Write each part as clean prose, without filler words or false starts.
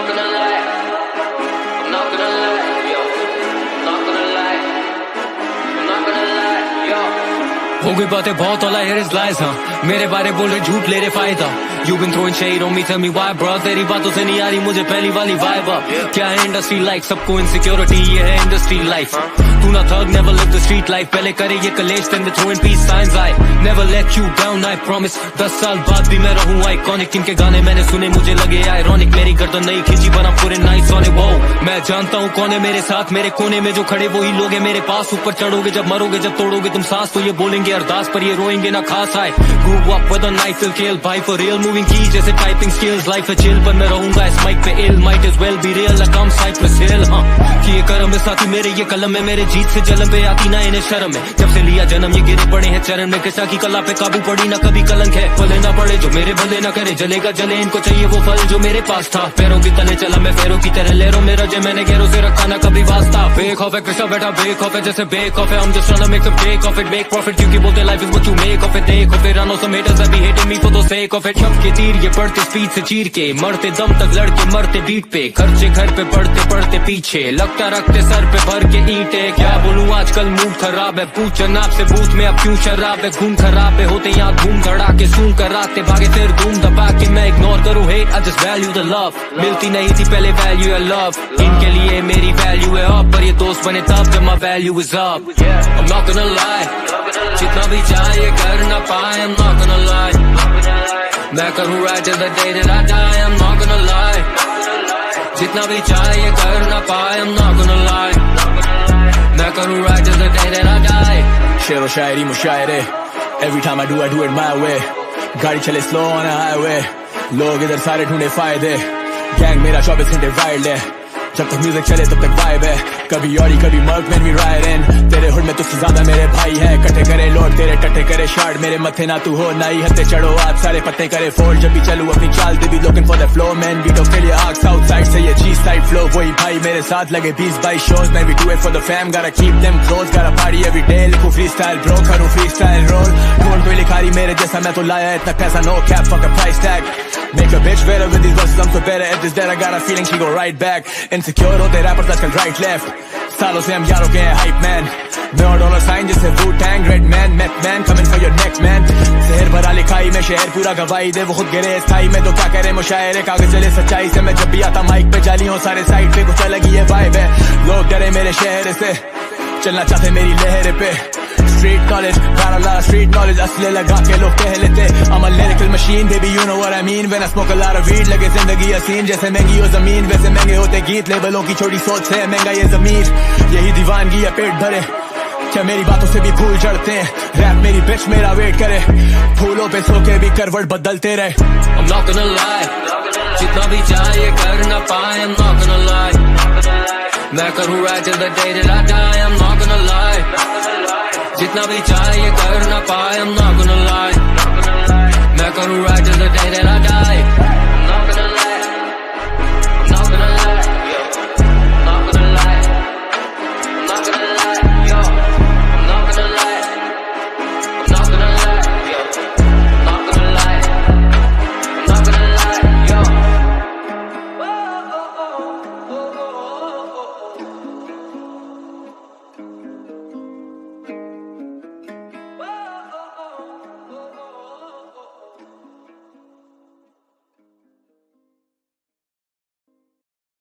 not gonna lie, I'm not gonna lie, yo. I'm not gonna lie, I'm not gonna lie, yo. हो गई बातें बहुत, all I hear is lies, हाँ मेरे बारे बोल रहे झूठ ले रहे फायदा. You been throwing shade on me, tell me why bro. तेरी बातों से नहीं आ रही मुझे पहली वाली vibe up. क्या है इंडस्ट्री लाइक, सबको इनसिक्योरिटी ये है इंडस्ट्री लाइफ. तू ना थग, never live the street life. पहले करे ये कलेश, then they throwing peace signs. I never let you down, I promise. 10 साल बाद भी मैं रहूं iconic. इनके गाने मैंने सुने मुझे लगे ironic. मेरी गर्दन नहीं खींची पर I'm putting nice on it. Wow, मैं जानता हूँ कौन है मेरे साथ, मेरे कोने में जो खड़े वही लोग हैं मेरे पास. ऊपर चढ़ोगे जब मरोगे, जब तोड़ोगे तुम सांस तो ये बोलेंगे अरदास, पर ये रोएंगे ना खास. I grew up with a knife will kill, भाई for real moving की जैसे टाइपिंग स्किल्स. लाइफ है चिल पर मैं रहूंगा इस माइक पे ill. Might is well be real like I'm Cypress Hill. हाँ कि ये करम है साथी मेरे, ये कलम है मेरे. जीत से जलम पे आती ना इन्हें शर्म है. जब से लिया जन्म ये गिरे पड़े हैं चरण में. किसा की कला पे काबू पड़ी ना कभी कलंक है. भले ना पड़े जो मेरे भले ना करे, जलेगा जले इनको चाहिए वो फल जो मेरे पास था. पैरों की तले चला मैं फेरों की तरह लहरों में रजे. मैंने गैरों से रखा ना कभी वास्ता. बेक ऑफ है कृष्णा बेटा बेक ऑफ है जैसे बेक ऑफ है. हम just trying to make a take of it, make profit. क्योंकि बोलते life is what you make of it. देख off it run off some haters have been hitting me for the sake of it. शब्द के तीर ये बढ़ते speed से चीर के, मरते दम तक लड़के मरते बीट पे. खर्चे घर पे पड़ते पड़ते पीछे, लगता रखते सर पे भर के ईंटे. क्या बोलूं आजकल मूड खराब है. पूछ जनाब से बूथ में अब क्यों शराब है. खून खराब है होते यहाँ धूम धड़ाके. सूं कर आते भागे फिर धूम दबा के. मैं इग्नोर करूँ hate, I just value the love. मिलती नहीं थी पहले वैल्यू है लव. इनके लिए मेरी वैल्यू है अप, पर ये दोस्त बने तब जब my value is up. I'm not gonna lie, जितना भी चाहिए कर ना पाए. I'm not gonna lie, मैं करूँ right till the day that I die. I'm not gonna lie, जितना भी चाहिए कर ना पाए. I'm not gonna lie, मैं करूँ right till the day that I die. शेरो शायरी मुशायरे, every time I do it my way. गाड़ी चले slow on a highway, लोग इधर सारे ढूंढे फायदे. गैंग मेरा 24 घंटे वाइल्ड है, जब तक म्यूजिक चले तब तक वाइब है. कभी ऑडी कभी Merc man we ride in. तेरे हुड में तुझसे ज्यादा मेरे भाई है. कट्टे करे लोड तेरे टट्टे करे शार्ट. मेरे मत्थे ना तू हो ना ही हत्ते चढ़ो आज सारे पत्ते करे फोल्ड. जब भी चलूं अपनी चाल दे भी looking for the flow man. बीटों के लिए आग साउथ साइड से ये जी साइड फ्लो. वही भाई मेरे साथ लगे 20-22 shows. मैं भी do it for the fam, gotta keep them close. Gotta party every day, लिखूं freestyle bro, करूं freestyle roll. ढूंढ कोई लिखारी मेरे जैसा, मैं तो लाया इतना पैसा no cap, fuck a price tag. Make a bitch better with these verses, I'm so better at this that I got a feeling she go right back. Insecure होते rappers आजकल right left. सालों से हम यारों के हैं hype man. मैं और डॉलर साइन जैसे Wu-Tang, Red Man, Meth Man, coming for your neck man. शहर भरा लिखाई में शहर पूरा गवाही दे. वो खुद गिरे स्थाई में तो क्या करे मुशायरे. कागज चले सच्चाई से, मैं जब भी आता माइक पे जाली हूँ सारे साइड पे. कुछ अलग ही ये वाइब है, लोग डरे मेरे शहर से, चलना चाहते मेरी लहर पे. Street knowledge, got a lot of street knowledge. असले लगा के लोग कह लेते I'm a lyrical machine, baby you know what I mean. When I smoke a lot of weed, लगे जिंदगी हसीन. जैसे महंगी हो जमीन वैसे महंगे होते गीत. लेबलों की छोटी सोच से महंगा ये जमीर. यही दीवानगी है पेट भरे, क्या मेरी बातों से भी फूल झड़ते हैं. रैप मेरी बिच मेरा वेट करे, फूलों पे सो के भी करवट बदलते रहे. I'm not gonna lie, जितना भी चाहिए कर ना पाए. I'm not gonna lie, मैं करूँ right till the day that I die. I'm not gonna lie, जितना भी चाहिए कर ना पाए. I'm not gonna lie, मैं करूँ right till the day that I die. I'm not gonna lie, I'm not gonna lie, yo. I'm not gonna lie, I'm not gonna lie, yo. I'm not gonna lie, I'm not gonna lie, yo. I'm not gonna lie, I'm not gonna lie, yo.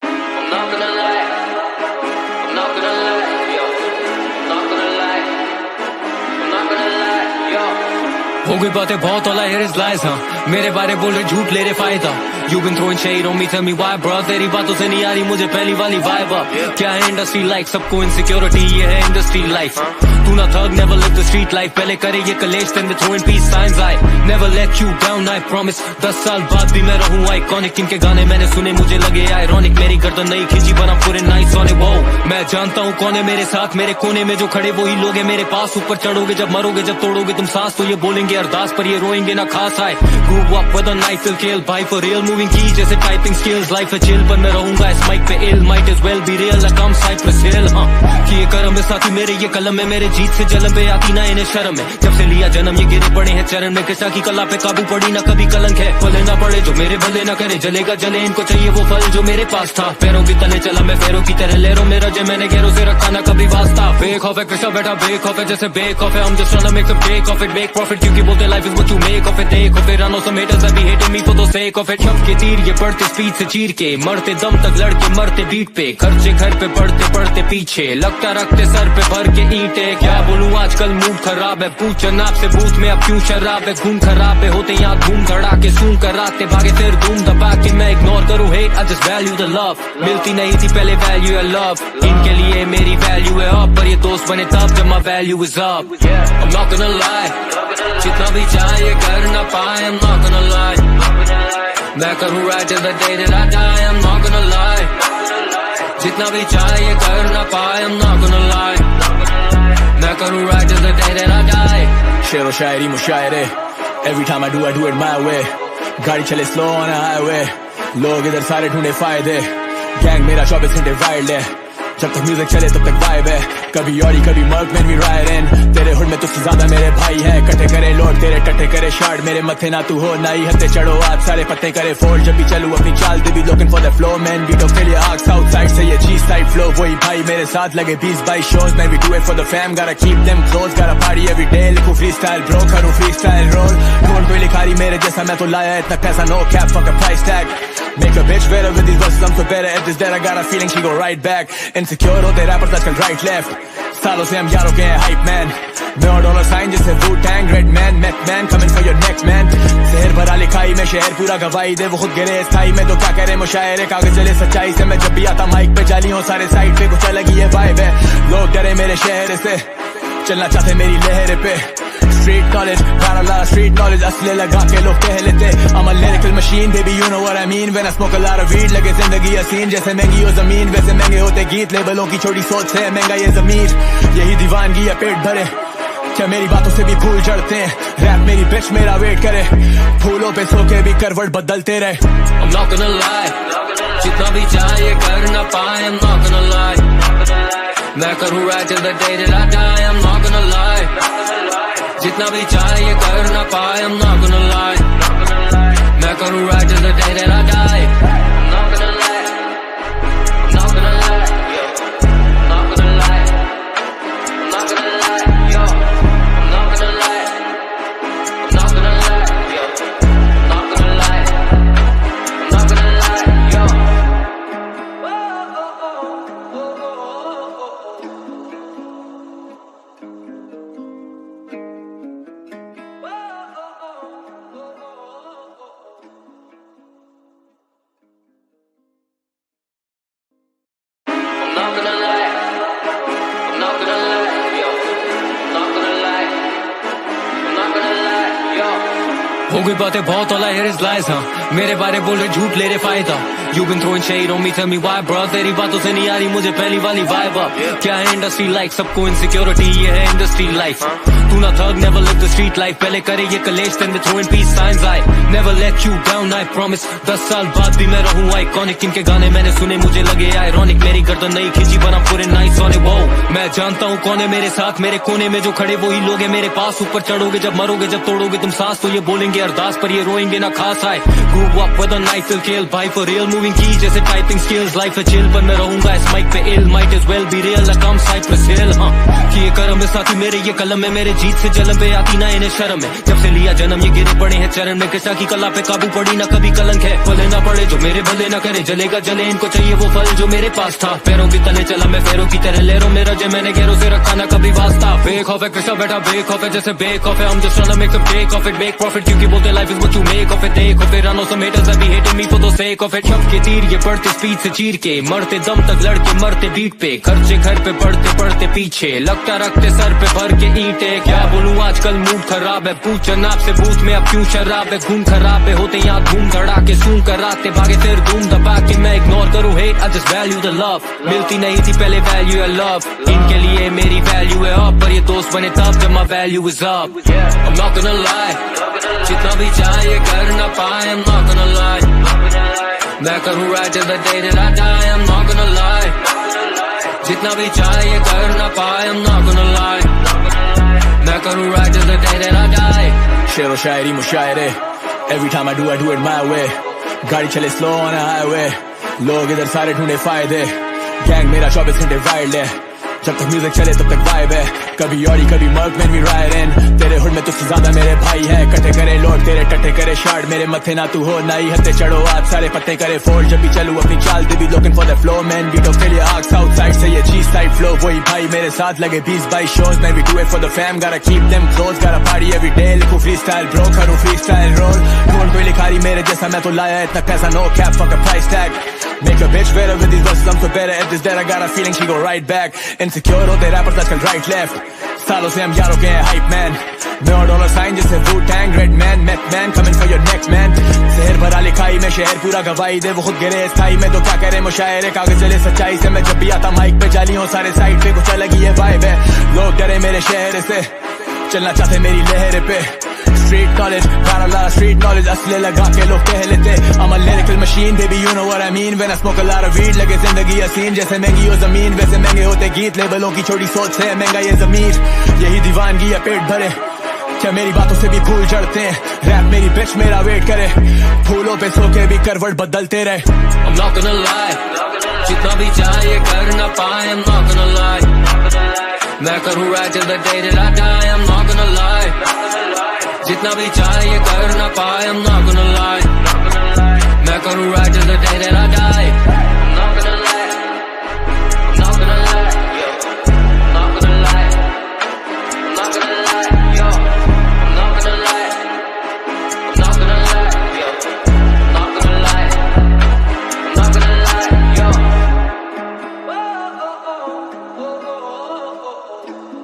I'm not gonna lie, I'm not gonna lie, yo. I'm not gonna lie, I'm not gonna lie, yo. हो गई बातें बहुत, all I hear is lies, हाँ मेरे बारे बोल रहे झूठ ले रहे फायदा. You been throwing shade on me, tell me why bro. तेरी बातों से नहीं आ रही मुझे पहली वाली vibe up. क्या है इंडस्ट्री लाइक, सबको इनसिक्योरिटी ये है इंडस्ट्री लाइफ. तू ना थग, never live the street life. पहले करे ये कलेश, then they throwing peace signs. I never let you down, I promise. 10 साल बाद भी मैं रहूं iconic. इनके गाने मैंने सुने मुझे लगे ironic. मेरी गर्दन नहीं खींची पर I'm putting nice on it. Wow, मैं जानता हूँ कौन है मेरे साथ, मेरे कोने में जो खड़े वही लोग हैं मेरे पास. ऊपर चढ़ोगे जब मरोगे, जब तोड़ोगे तुम सांस तो ये बोलेंगे अरदास, पर ये रोएंगे ना खास. I grew up with a knife will kill, भाई for real movie मूविंग की जैसे टाइपिंग स्किल्स, लाइफ है चिल पर मैं रहूंगा इस माइक पे ill, might is well be real come Cypress Hill. किए करम में साथी मेरे ये कलम में, मेरे जीत से जलम पे आती ना इन्हें शर्म है, जब से लिया जन्म ये गिरे पड़े हैं चरण में, किसा की कला पे काबू पड़ी ना कभी कलंक है, फले ना पड़े जो मेरे भले ना करे, जलेगा जले इनको चाहिए वो फल जो मेरे पास था, पैरों की तले चला मैं फेरों की तरह लेरो मेरा जे मैंने घेरों से रखा ना कभी वास्ता, बेक ऑफ है कृष्णा बैठा बेक ऑफ है जैसे बेक ऑफ है, हम just trying to make a take of it, make profit क्योंकि बोलते life is what you make of it, देखो फिर आनो some haters that be hating me for the sake of it, शब्द के तीर ये बढ़ते स्पीड से चीर के, मरते दम तक लड़के मरते बीट पे, खर्चे घर पे पड़ते पड़ते पीछे, लगता रखते सर पे भर के ईंटे, क्या बोलूं आजकल मूड खराब है, पूछ जनाब से बूथ में अब क्यों शराब है, खून खराब है होते यहाँ धूम धड़ा के सूं कराते भागे फिर धूम दबा के, मैं इग्नोर करूँ hate I just value the love, मिलती नहीं थी पहले वैल्यू है लव, इनके लिए मेरी वैल्यू है अप, पर ये दोस्त बने तब जब my value is up, I'm not gonna lie, जितना भी चाहिए कर ना पाए, I'm not gonna lie, मैं करूँ right till the day that I die, I'm not gonna lie, जितना भी चाहिए कर ना पाए, I'm not gonna lie, मैं करूँ right till the day that I die, शेरो शायरी मुशायरे, every time I do it my way, गाड़ी चले slow on a highway, लोग इधर सारे ढूंढे फायदे, गैंग मेरा 24 घंटे वाइल्ड है, जब तक म्यूजिक चले तब तक वाइब है, कभी ऑडी कभी मर्क में भी राइड इन, तेरे हुड में तुझसे ज्यादा मेरे भाई है, कटे करे लोड तेरे टट्टे करे शार्ड, मेरे मत्थे ना तू हो ना ही हत्ते चढ़ो आप सारे पत्ते करे फोल्ड, जब भी चलूं अपनी चाल दे भी looking for the flow man, बीटो के लिए आग साउथ साइड से ये चीज साइड फ्लो, वही भाई मेरे साथ लगे 20-22 शोज, मैं भी do it for the fam, gotta keep them close, gotta party every day, लिखूं फ्री स्टाइल ब्रो करूं फ्री स्टाइल रोल, ढूंढ कोई लिखारी मेरे जैसा मैं तो लाया इतना पैसा no cap fuck a price tag, make a bitch better with these verses, I'm so better at this that I got a feeling she go right back, insecure होते rappers आजकल right left, सालों से हम यारों के हैं hype man, मैं और डॉलर साइन जैसे Wu-Tang, Red Man, Meth Man, coming for your neck man, शहर भरा लिखाई में शहर पूरा गवाही दे, वो खुद गिरे स्थाई में तो क्या करे मुशायरे, कागज चले सच्चाई से, मैं जब भी आता माइक पे जाली हूँ सारे साइड पे, कुछ अलग ही ये वाइब है, लोग डरे मेरे शहर से, चलना चाहते मेरी लहर पे, street knowledge, got a lot of street knowledge, असले लगा के लोग कह लेते, I'm a lyrical machine, baby you know what I mean, when I smoke a lot of weed, लगे जिंदगी हसीन, जैसे महंगी हो जमीन, वैसे महंगे होते गीत, लेबलों की छोटी सोच से महंगा ये जमीर, यही दीवानगी है पेट भरे, क्या मेरी बातों से भी फूल झड़ते हैं, रैप मेरी बिच मेरा वेट करे, फूलों पे सो के भी करवट बदलते रहे, I'm not gonna lie, जितना भी चाहिए कर ना पाए, I'm not gonna lie, मैं करूँ right till the day that I die, I'm not gonna lie, जितना भी चाहिए कर ना पाए, I'm not gonna lie, मैं करूँ right till the day that I die, I'm not gonna lie, I'm not gonna lie, yo, I'm not gonna lie, I'm not gonna lie, yo, I'm not gonna lie, I'm not gonna lie, yo, I'm not gonna lie, I'm not gonna lie, yo. I'm not gonna lie, I'm not gonna lie, yo, I'm not gonna lie, I'm not gonna lie, yo. हो गई बातें बहुत all I hear is lies, हाँ मेरे बारे बोल रहे झूठ ले रहे फायदा, You been throwing shade on me, tell me why bro, तेरी बातों से नहीं आ रही मुझे पहली वाली vibe up, क्या है इंडस्ट्री लाइक, सबको इनसिक्योरिटी ये है इंडस्ट्री लाइफ, तू ना थग never live the street life, पहले करे ये कलेश then they throwing peace signs, I never let you down I promise, 10 साल बाद भी मैं रहूँ iconic, इनके गाने मैंने सुने मुझे लगे ironic, मेरी गर्दन नहीं खींची but I'm putting nice on it, wow मैं जानता हूँ कौन है मेरे साथ, मेरे कोने में जो खड़े वही लोग हैं मेरे पास, ऊपर चढ़ोगे जब मरोगे जब तोड़ोगे तुम सांस, तो ये बोलेंगे अरदास पर ये रोएंगे ना खास, I grew up with a knife will kill, भाई for real moving की जैसे टाइपिंग स्किल्स, लाइफ है चिल पर मैं रहूंगा इस माइक पे ill, might is well be real come Cypress Hill, हाँ किए करम में साथी मेरे ये कलम में, मेरे जीत से जलम पे आती ना इन्हें शर्म है, जब से लिया जन्म ये गिरे पड़े हैं चरण में, किसा की कला पे काबू पड़ी ना कभी कलंक है, फले ना पड़े जो मेरे भले ना करे, जलेगा जले इनको चाहिए वो फल जो मेरे पास था, पैरों की तले चला मैं फेरों की तरह लेरो मेरा जे मैंने घेरों से रखा ना कभी वास्ता, बेक ऑफ है कृष्णा बैठा बेक ऑफ है जैसे बेक ऑफ है, हम just trying to make a take of it, make profit क्योंकि बोलते life is what you make of it, देखो फिर आनो some haters that be hating me for the sake of it, शब्द के तीर ये बढ़ते स्पीड से चीर के, मरते दम तक लड़के मरते बीट पे, खर्चे घर पे पड़ते पड़ते पीछे, लगता रखते सर पे भर के ईंटे, क्या बोलूं आजकल मूड खराब है, पूछ जनाब से बूथ में अब क्यों शराब है, खून खराब है होते यहाँ धूम धड़ा के सूं कराते भागे फिर धूम दबा के, मैं इग्नोर करूँ hate I just value the love, मिलती नहीं थी पहले वैल्यू है लव, इनके लिए मेरी वैल्यू है अप, पर ये दोस्त बने तब जब my value is up, I'm not gonna lie, जितना भी चाहिए कर ना पाए, I'm not gonna lie. मैं करूँ right till the day that I die, I'm not gonna lie. जितना भी चाहिए कर ना पाए, I'm not gonna lie. मैं करूँ right till the day that I die. शेरो शायरी मुशायरे, every time I do it my way. गाड़ी चले slow on a highway, लोग इधर सारे ढूंढे फायदे. गैंग मेरा 24 घंटे वाइल्ड है, जब तक म्यूजिक चले तब तक वाइब है. कभी ऑडी कभी Merc man we ride in. तेरे हुड में तुझसे ज्यादा मेरे भाई है. कटे करे लोड तेरे टट्टे करे शार्ड, मेरे मथे ना तू हो ना ही हत्ते चढ़ो आज सारे पत्ते करे फोल्ड. जब भी चलूं अपनी चाल they be looking for the flow man. बीटों के लिए आग साउथ साइड से ये जी साइड फ्लो. वही भाई मेरे साथ लगे 20-22 शोज में. We do it for the fam, gotta keep them close, gotta party every day. लिखूं फ्री स्टाइल ब्रो, करूं फ्री स्टाइल रोल. ढूंढ कोई लिखारी मेरे जैसा, मैं तो लाया इतना पैसा no cap, fuck a price tag. Make a bitch better with these verses, I'm so better at this that I got a feeling she go right back. Insecure होते rappers आजकल right left. सालों से हम यारों के हैं hype man. मैं और डॉलर साइन जैसे Wu-Tang, Red Man, Meth Man, coming for your neck man. शहर भरा लिखाई में शहर पूरा गवाही दे, वो खुद गिरे स्थाई में तो क्या करे मुशायरे. कागज जले सच्चाई से, मैं जब भी आता माइक पे जाली हूँ सारे साइड पे. कुछ अलग ही है vibe है, लोग डरे मेरे शहर से, चलना चाहते मेरी लहर पे. Street knowledge, got a lot of street knowledge. असले लगा के लोग कह लेते I'm a lyrical machine, baby you know what I mean. When I smoke a lot of weed, लगे जिंदगी हसीन. जैसे महंगी हो जमीन, वैसे महंगे होते गीत. लेबलों की छोटी सोच से महंगा ये ज़मीर. यही दीवानगी है पेट भरे, क्या मेरी बातों से भी फूल झड़ते हैं. रैप मेरी बिच मेरा वेट करे, फूलों पे सो के भी करवट बदलते रहे. I'm not gonna lie, जितना भी चाहिए कर ना पाए, I'm not gonna lie. मैं करूँ right till the day that I die, I'm not gonna lie. जितना भी चाहिए कर ना पाए, I'm not gonna lie. मैं करूँ right till the day that I die. I'm not gonna lie. I'm not gonna lie. Yo. I'm not gonna lie. I'm not gonna lie. Yo. I'm not gonna lie. I'm not gonna lie. Yo. I'm not gonna lie. I'm not gonna lie. Yo. I'm not gonna lie. I'm not gonna lie. Yo. I'm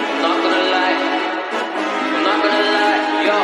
not gonna lie. I'm not gonna lie. Yo.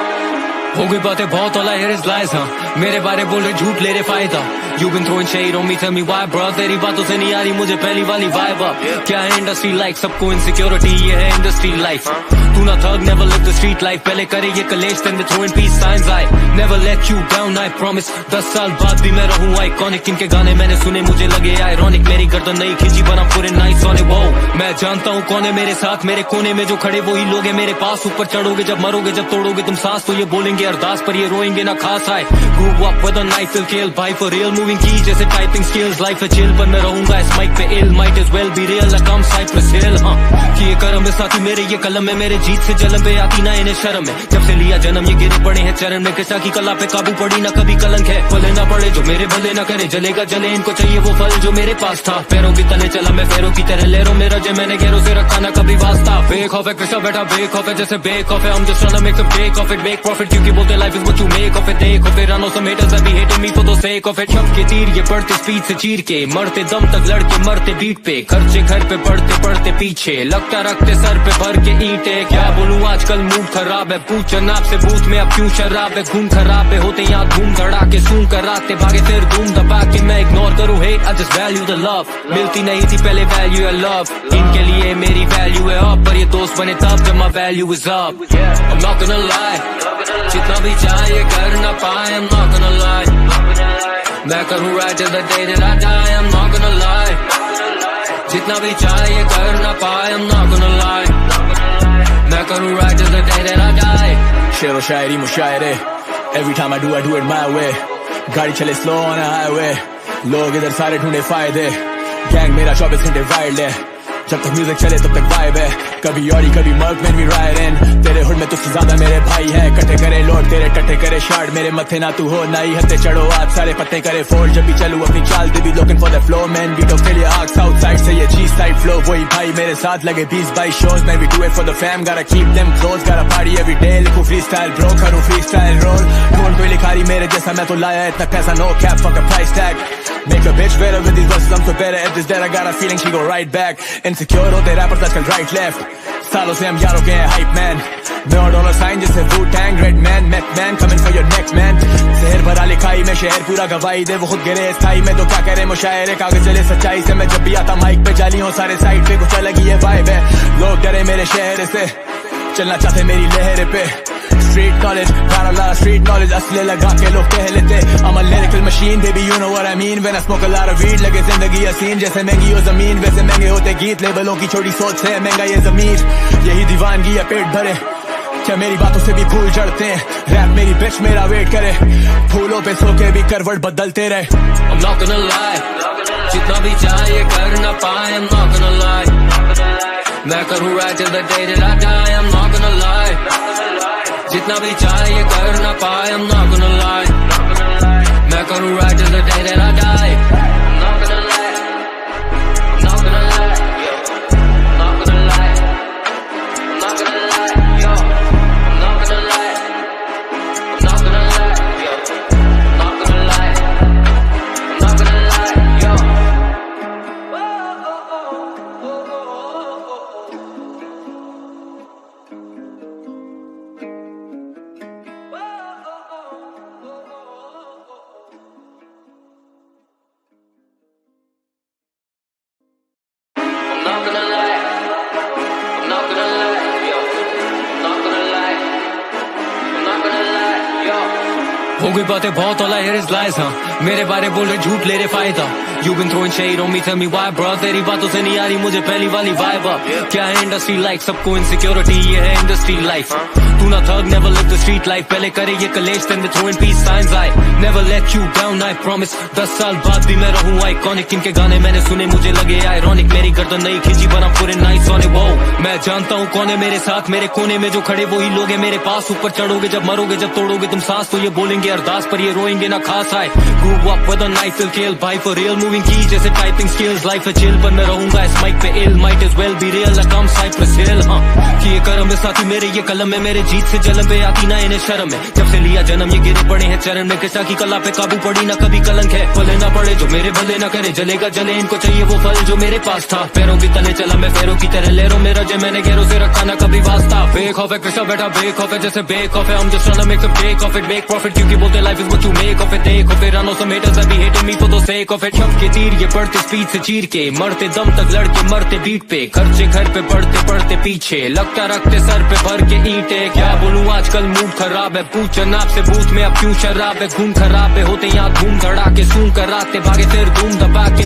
हो गई बातें बहुत, all I hear is lies. हाँ मेरे बारे बोल रहे झूठ ले रहे फायदा. You been throwing shade on me, tell me why bro. तेरी बातों से नहीं आ रही मुझे पहली वाली vibe up. क्या है इंडस्ट्री लाइक, सबको इनसिक्योरिटी, ये है इंडस्ट्री लाइफ. तू ना थग, never live the street life. पहले करे ये कलेश, then they throwing peace signs. I never let you down, I promise. 10 साल बाद भी मैं रहूं iconic. इनके गाने मैंने सुने मुझे लगे ironic. मेरी गर्दन नहीं खींची पर I'm putting nice on it. Wow, मैं जानता हूँ कौन है मेरे साथ, मेरे कोने में जो खड़े वही लोग हैं मेरे पास. ऊपर चढ़ोगे जब मरोगे, जब तोड़ोगे तुम सांस तो ये बोलेंगे अरदास, पर ये रोएंगे ना खास. I grew up with a knife will kill, भाई for real moving की जैसे typing skills. Life है chill पर मैं रहूंगा इस mic पे ill. Might as well be real like I'm Cypress Hill. हाँ कि ये करम है साथी मेरे, ये कलम है मेरे. जीत से जलन पे आती ना इन्हें शर्म है. जब से लिया जन्म ये गिरे पड़े हैं चरण में. कृष्णा की कला पे काबू पड़ी ना कभी कलंक है. भले ना पड़े जो मेरे भले ना करे, जलेगा जले इनको चाहिए वो फल जो मेरे पास था. पैरों की तले चला मैं फेरों की तरह, लहरों में रजे मैंने गैरों से रखा ना कभी वास्ता. बेखौफ है कृष्णा बैठा बेखौफ है जैसे बेखौफ है. I'm just trying to make some take off it, make profit. क्योंकि बोलते life is what you make of it. देखो फिर आनो some haters that be hating me for the sake of it. शब के तीर ये बढ़ते स्पीड से चीर के, मरते दम तक लड़के मरते बीट पे. खर्चे घर पे पड़ते पड़ते पीछे, लगता रखते सर पे भर के ईंटे. क्या बोलूं आजकल मूड खराब है, पूछ जनाब से बूथ में अब क्यों शराब है. खून खराब है होते यहाँ धूम धड़ाके, सूं कराते भागे फिर धूम दबा के. मैं इग्नोर करूँ hate, I just value the love. मिलती नहीं थी पहले value है love, इनके लिए मेरी value है up. पर ये दोस्त बने तब जब my value is up. I'm not gonna lie, जितना भी चाहिए कर ना पाए, I'm not gonna lie. मैं करूँ right till the day that I die, I'm not gonna lie. जितना भी चाहिए कर ना पाए, I'm not gonna lie. मैं करूँ right till the day that I die. शेरो शायरी मुशायरे, every time I do it my way. गाड़ी चले slow on a highway, लोग इधर सारे ढूंढे फायदे. गैंग मेरा 24 घंटे वाइल्ड है, जब तक म्यूजिक चले तब तक वाइब है. कभी ऑडी कभी Merc man we ride in. तेरे हुड में तुझसे ज्यादा मेरे भाई है. कटे करे लोड तेरे टट्टे करे शार्ड, मेरे मथे ना तू हो ना ही हत्ते चढ़ो आज सारे पत्ते करे फोल्ड. जब भी चलूं अपनी चाल they be looking for the flow man. बीटों के लिए आग साउथ साइड से ये जी साइड फ्लो. वही भाई मेरे साथ लगे 20-22 शोज में. We do it for the fam, gotta keep them close, gotta party every day. लिखूं फ्री स्टाइल ब्रो, करूं फ्री स्टाइल रोल. ढूंढ कोई लिखारी मेरे जैसा, मैं तो लाया इतना पैसा no cap, fuck a price tag. Make a bitch better with these verses, I'm so better at this that I got a feeling she go right back. Insecure होते rappers आजकल right left, सालों से हम यारों के हैं hype man, मैं और डॉलर साइन जैसे Wu Tang, Redman Meth Man coming for your next man. शहर भरा लिखाई में शहर पूरा गवाही दे, वो खुद गिरे स्थाई में तो क्या करे मुशायरे, कागज चले सच्चाई से। मैं जब भी आता माइक पे जाली हूँ सारे साइड पे, कुछ अलग ही है वाइब है, लोग डरे मेरे शहर से, चलना चाहते मेरी लहर पे। स्ट्रीट नॉलेज गाना ला स्ट्रीट नॉलेज, असले लगा के लोग कह लेते I'm a lyrical machine baby you know what I mean when I smoke a lot of weed। लगे जिंदगी हसीन जैसे महंगी हो जमीन, वैसे महंगे होते गीत, लेबलों की छोटी सोच से महंगा ये जमीर, यही दीवानगी है पेट भरे, क्या मेरी बातों से भी फूल चढ़ते हैं, रैप मेरी बिच मेरा वेट करे, फूलों पे सो के भी करवट बदलते रहे। I'm not gonna lie, जितना भी चाहिए कर ना पाए, I'm not gonna lie, मैं करूँ right till the day that I die, I'm not gonna lie, जितना भी चाहिए कर ना पाए, I'm not gonna lie, मैं करूँ right till the day that I die, I'm not gonna lie, I'm not gonna lie, yo, I'm not gonna lie, I'm not gonna lie, yo, I'm not gonna lie, I'm not gonna lie, yo, I'm not gonna lie, I'm not gonna lie, yo. I'm not gonna lie, I'm not gonna lie, yo, I'm not gonna lie, I'm not gonna lie, yo. हो गई बातें बहुत all I hear is lies, हाँ मेरे बारे बोल रहे झूठ ले रहे फायदा। You been throwing shade on me, tell me why bro, तेरी बातों से नहीं आ रही मुझे पहली वाली vibe up। क्या है इंडस्ट्री लाइक, सबको इनसिक्योरिटी, ये है इंडस्ट्री लाइफ। तू ना थग, never live the street life, पहले करे ये कलेश then they throwing peace signs, I never let you down, I promise। 10 साल बाद भी मैं रहूँ iconic, इनके गाने मैंने सुने मुझे लगे ironic, मेरी गर्दन नहीं खींची but I'm putting nice on it, wow। मैं जानता हूँ कौन है मेरे साथ, मेरे कोने में जो खड़े वही लोग हैं मेरे पास, ऊपर चढ़ोगे जब मरोगे, जब तोड़ोगे तुम सांस तो ये बोलेंगे अरदास पर ये रोएंगे ना खास। I grew up with a knife will kill, भाई for real moving की जैसे टाइपिंग स्किल्स, लाइफ है चिल पर मैं रहूंगा इस माइक पे इल, might as well be real like I'm Cypress Hill, हाँ कि ये करम है साथी मेरे, ये कलम है मेरे, जीत से जलम पे आती ना इन्हें शर्म है, जब से लिया जन्म ये गिरे पड़े हैं चरण में, कृष्णा की कला पे काबू पड़ी ना कभी कलंक है, भले ना पड़े जो मेरे भले ना करे, जलेगा जले इनको चाहिए वो फल जो मेरे पास था, पैरों की तले चला मैं फेरों की तरह, लहरों में रजे मैंने घेरों से रखा ना कभी वास्ता। बेक ऑफ है कृष्णा बेटा बेक ऑफ है जैसे बेक ऑफ है, हम just tryna make a break of it, make profit क्योंकि बोलते life is what you make of it, take of it, I know some haters that be hating me for the sake of it, शब्द के तीर ये बढ़ते speed से चीर के, मरते दम तक लड़के मरते बीट पे, खर्चे घर पे बढ़ते बढ़ते पीछे, लगता रखते सर पे भर के ईंटे, क्या बोलूं आजकल मूड खराब है, पूछ जनाब से बूथ में अब क्यों शराब है, खून खराब है होते यहाँ धूम धड़ाके, सूं कराते भागे फिर धूम दबा के।